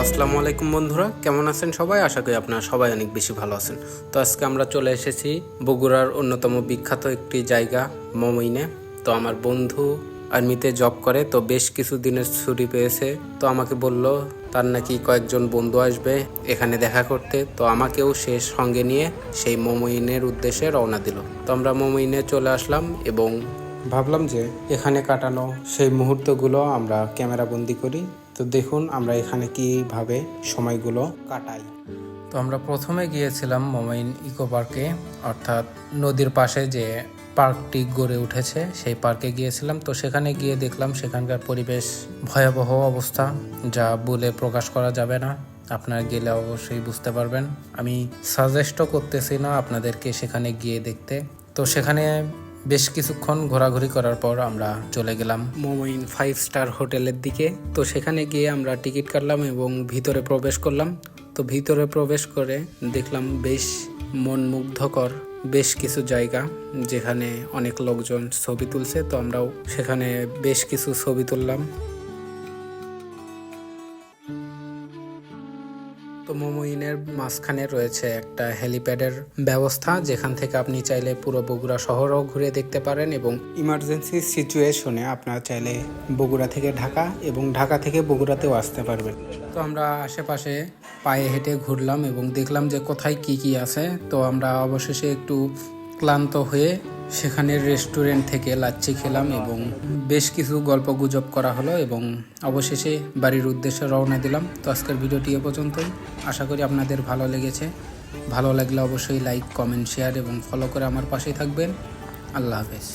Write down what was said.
আসসালামু আলাইকুম বন্ধুরা, কেমন আছেন সবাই? আশা করি আপনারা সবাই অনেক বেশি ভালো আছেন। তো আজকে আমরা চলে এসেছি বগুড়ার অন্যতম বিখ্যাত একটি জায়গা মমইনে। তো আমার বন্ধু আর্মিতে জব করে, তো বেশ কিছু দিনের ছুটি পেয়েছে। তো আমাকে বলল তার নাকি কয়েকজন বন্ধু আসবে এখানে দেখা করতে। তো আমাকেও সে সঙ্গে নিয়ে সেই মমইনের উদ্দেশ্যে রওনা দিল। তো আমরা মমইনে চলে আসলাম এবং ভাবলাম যে এখানে কাটানো সেই মুহূর্তগুলো আমরা ক্যামেরা বন্দি করি। তো দেখুন আমরা এখানে কিভাবে সময়গুলো কাটাই। তো আমরা প্রথমে গিয়েছিলাম মমইন ইকো পার্কে, অর্থাৎ নদীর পাশে যে পার্কটি গড়ে উঠেছে সেই পার্কে গিয়েছিলাম। তো সেখানে গিয়ে দেখলাম সেখানকার পরিবেশ ভয়াবহ অবস্থা, যা বলে প্রকাশ করা যাবে না। আপনারা গেলে অবশ্যই বুঝতে পারবেন। আমি সাজেস্টও করতেছি না আপনাদেরকে সেখানে গিয়ে দেখতে। তো সেখানে বেশ কিছুক্ষণ ঘোরাঘুরি করার পর আমরা চলে গেলাম মমইন 5 স্টার হোটেলের দিকে। তো সেখানে গিয়ে আমরা টিকিট কাটলাম এবং ভিতরে প্রবেশ করলাম। তো ভিতরে প্রবেশ করে দেখলাম বেশ মনমুগ্ধকর বেশ কিছু জায়গা, যেখানে অনেক লোকজন ছবি তুলছে। তো আমরাও সেখানে বেশ কিছু ছবি তুললাম। তো মমইনের মাঝখানে রয়েছে একটা হেলিপ্যাডের ব্যবস্থা, যেখান থেকে আপনি চাইলে পুরো বগুড়া শহরও ঘুরে দেখতে পারেন এবং ইমার্জেন্সি সিচুয়েশনে আপনারা চাইলে বগুড়া থেকে ঢাকা এবং ঢাকা থেকে বগুড়াতেও আসতে পারবেন। তো আমরা আশেপাশে পায়ে হেঁটে ঘুরলাম এবং দেখলাম যে কোথায় কি কি আছে। তো আমরা অবশেষে একটু ক্লান্ত হয়ে সেখানের রেস্টুরেন্ট থেকে লাচ্ছি খেলাম এবং বেশ কিছু গল্প গুজব করা হলো এবং অবশেষে বাড়ির উদ্দেশ্যে রওনা দিলাম। তো আজকের ভিডিওটি এ পর্যন্তই। আশা করি আপনাদের ভালো লেগেছে। ভালো লাগলে অবশ্যই লাইক, কমেন্ট, শেয়ার এবং ফলো করে আমার পাশেই থাকবেন। আল্লাহ হাফেজ।